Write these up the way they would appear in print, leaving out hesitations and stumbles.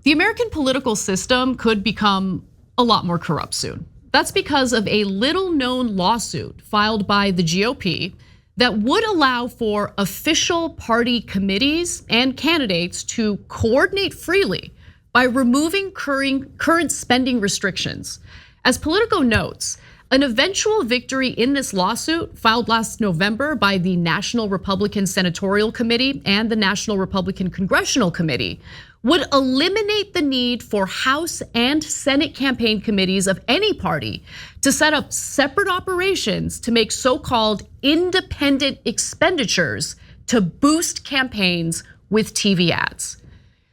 the American political system could become a lot more corrupt soon. That's because of a little-known lawsuit filed by the GOP that would allow for official party committees and candidates to coordinate freely by removing current spending restrictions. As Politico notes, an eventual victory in this lawsuit filed last November by the National Republican Senatorial Committee and the National Republican Congressional Committee would eliminate the need for House and Senate campaign committees of any party to set up separate operations to make so-called independent expenditures to boost campaigns with TV ads.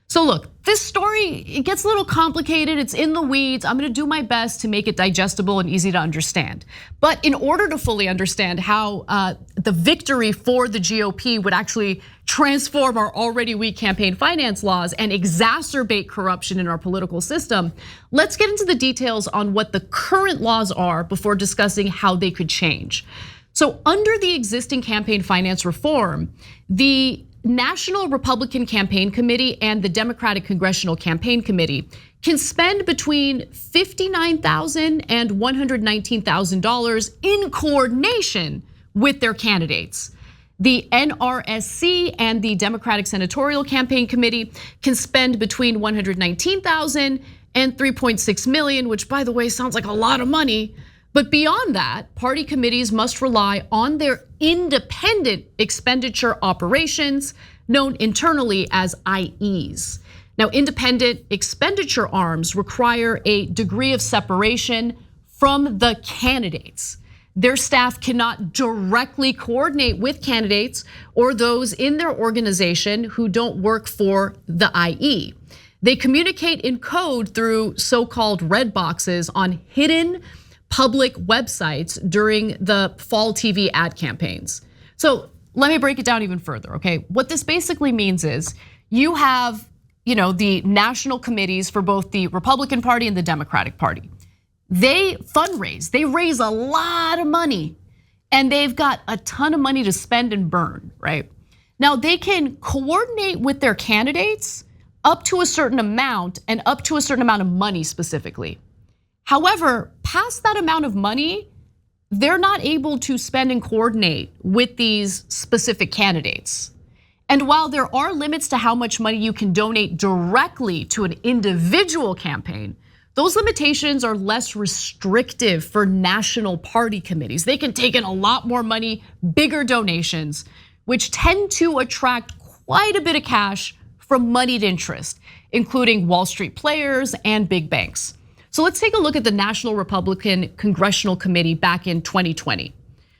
So look, this story, it gets a little complicated, it's in the weeds. I'm gonna do my best to make it digestible and easy to understand. But in order to fully understand how the victory for the GOP would actually transform our already weak campaign finance laws and exacerbate corruption in our political system, let's get into the details on what the current laws are before discussing how they could change. So under the existing campaign finance reform, the National Republican Campaign Committee and the Democratic Congressional Campaign Committee can spend between $59,000 and $119,000 in coordination with their candidates. The NRSC and the Democratic Senatorial Campaign Committee can spend between $119,000 and $3.6 million, which by the way sounds like a lot of money. But beyond that, party committees must rely on their independent expenditure operations, known internally as IEs. Now, independent expenditure arms require a degree of separation from the candidates. Their staff cannot directly coordinate with candidates or those in their organization who don't work for the IE. They communicate in code through so-called red boxes on hidden public websites during the fall TV ad campaigns. So let me break it down even further, okay? What this basically means is you have, the national committees for both the Republican Party and the Democratic Party. They fundraise, they raise a lot of money, and they've got a ton of money to spend and burn, right? Now they can coordinate with their candidates up to a certain amount and up to a certain amount of money specifically. However, past that amount of money, they're not able to spend and coordinate with these specific candidates. And while there are limits to how much money you can donate directly to an individual campaign, those limitations are less restrictive for national party committees. They can take in a lot more money, bigger donations, which tend to attract quite a bit of cash from moneyed interest, including Wall Street players and big banks. So let's take a look at the National Republican Congressional Committee back in 2020.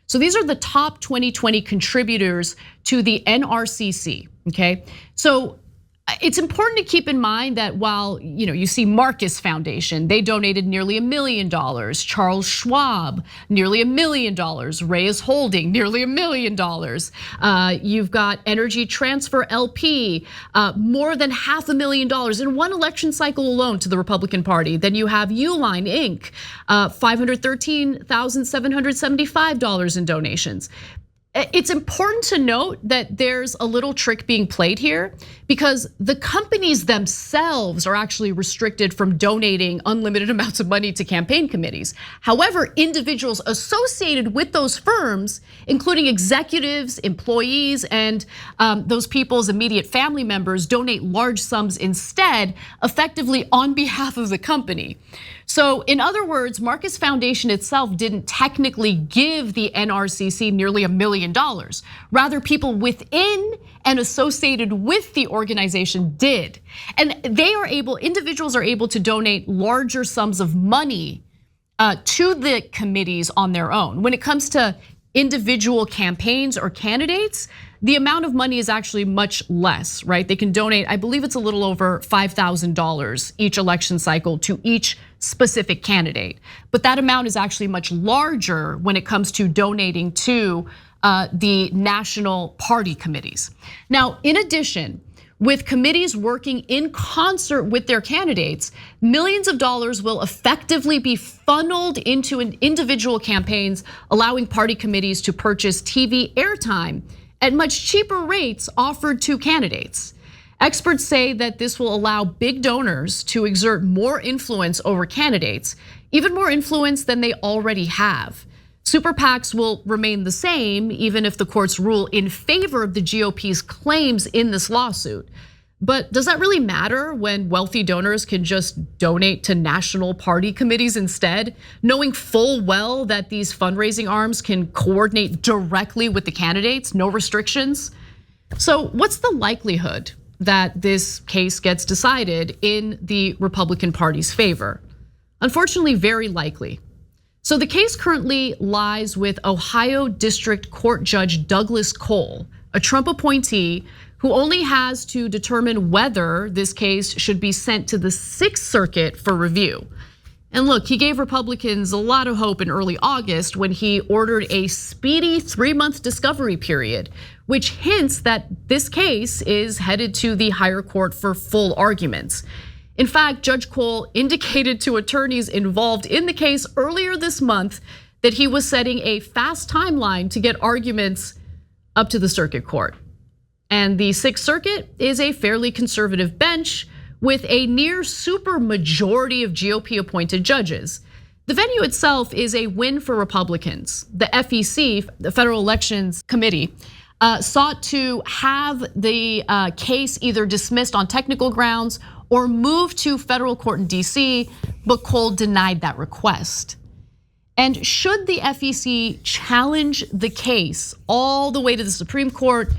So these are the top 2020 contributors to the NRCC, okay? So it's important to keep in mind that while you see Marcus Foundation, they donated nearly $1 million. Charles Schwab, nearly $1 million. Reyes Holding, nearly $1 million. You've got Energy Transfer LP, more than $500,000 in one election cycle alone to the Republican Party. Then you have Uline Inc., $513,775 in donations. It's important to note that there's a little trick being played here because the companies themselves are actually restricted from donating unlimited amounts of money to campaign committees. However, individuals associated with those firms, including executives, employees, and those people's immediate family members donate large sums instead, effectively on behalf of the company. So in other words, Marcus Foundation itself didn't technically give the NRCC nearly $1 million. Rather, people within and associated with the organization did. And individuals are able to donate larger sums of money to the committees on their own. When it comes to individual campaigns or candidates, the amount of money is actually much less, right? They can donate, I believe it's a little over $5,000 each election cycle to each specific candidate. But that amount is actually much larger when it comes to donating to the national party committees. Now, in addition, with committees working in concert with their candidates, millions of dollars will effectively be funneled into individual campaigns, allowing party committees to purchase TV airtime at much cheaper rates offered to candidates. Experts say that this will allow big donors to exert more influence over candidates, even more influence than they already have. Super PACs will remain the same even if the courts rule in favor of the GOP's claims in this lawsuit. But does that really matter when wealthy donors can just donate to national party committees instead, knowing full well that these fundraising arms can coordinate directly with the candidates, no restrictions? So what's the likelihood that this case gets decided in the Republican Party's favor? Unfortunately, very likely. So the case currently lies with Ohio District Court Judge Douglas Cole, a Trump appointee who only has to determine whether this case should be sent to the 6th Circuit for review. And look, he gave Republicans a lot of hope in early August when he ordered a speedy 3-month discovery period, which hints that this case is headed to the higher court for full arguments. In fact, Judge Cole indicated to attorneys involved in the case earlier this month that he was setting a fast timeline to get arguments up to the circuit court. And the 6th Circuit is a fairly conservative bench with a near super majority of GOP appointed judges. The venue itself is a win for Republicans. The FEC, the Federal Elections Committee, sought to have the case either dismissed on technical grounds or moved to federal court in DC, but Cole denied that request. And should the FEC challenge the case all the way to the Supreme Court,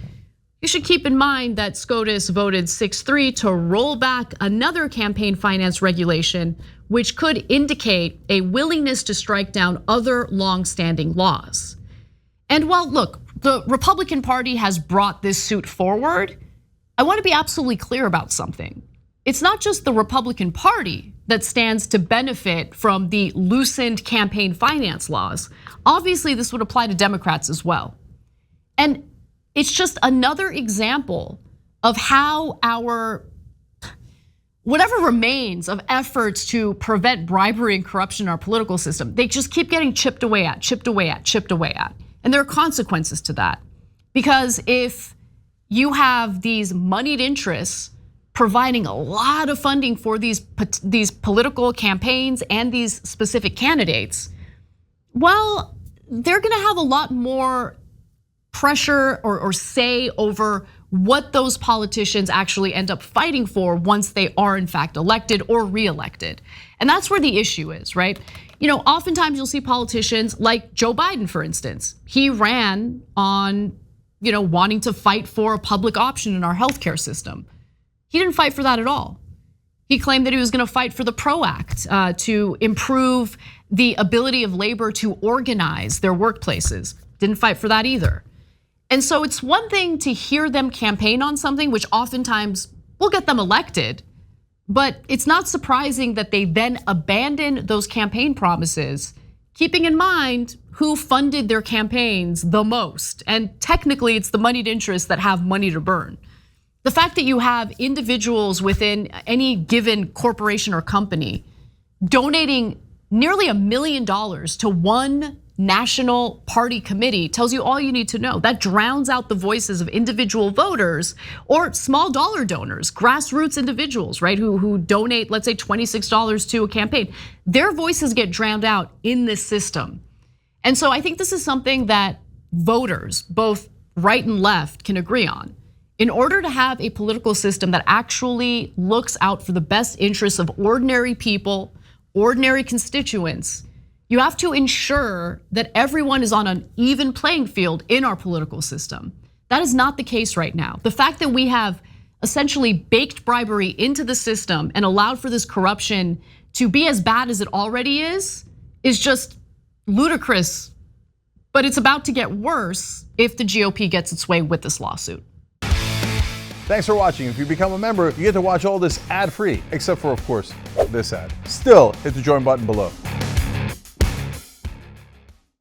you should keep in mind that SCOTUS voted 6-3 to roll back another campaign finance regulation, which could indicate a willingness to strike down other long-standing laws. And while, look, the Republican Party has brought this suit forward, I want to be absolutely clear about something. It's not just the Republican Party that stands to benefit from the loosened campaign finance laws. Obviously, this would apply to Democrats as well. And it's just another example of how our whatever remains of efforts to prevent bribery and corruption in our political system, they just keep getting chipped away at, chipped away at, chipped away at. And there are consequences to that. Because if you have these moneyed interests providing a lot of funding for these political campaigns and these specific candidates, well, they're gonna have a lot more pressure or say over what those politicians actually end up fighting for once they are in fact elected or reelected. And that's where the issue is, right? Oftentimes you'll see politicians like Joe Biden, for instance. He ran on, wanting to fight for a public option in our healthcare system. He didn't fight for that at all. He claimed that he was gonna fight for the PRO Act to improve the ability of labor to organize their workplaces. Didn't fight for that either. And so it's one thing to hear them campaign on something, which oftentimes will get them elected, but it's not surprising that they then abandon those campaign promises, keeping in mind who funded their campaigns the most. And technically it's the moneyed interests that have money to burn. The fact that you have individuals within any given corporation or company donating nearly $1 million to one national party committee tells you all you need to know. That drowns out the voices of individual voters or small dollar donors, grassroots individuals, right? Who donate, let's say $26 to a campaign. Their voices get drowned out in this system. And so I think this is something that voters, both right and left, can agree on. In order to have a political system that actually looks out for the best interests of ordinary people, ordinary constituents, you have to ensure that everyone is on an even playing field in our political system. That is not the case right now. The fact that we have essentially baked bribery into the system and allowed for this corruption to be as bad as it already is just ludicrous. But it's about to get worse if the GOP gets its way with this lawsuit. Thanks for watching. If you become a member, you get to watch all this ad-free, except for, of course, this ad. Still, hit the join button below.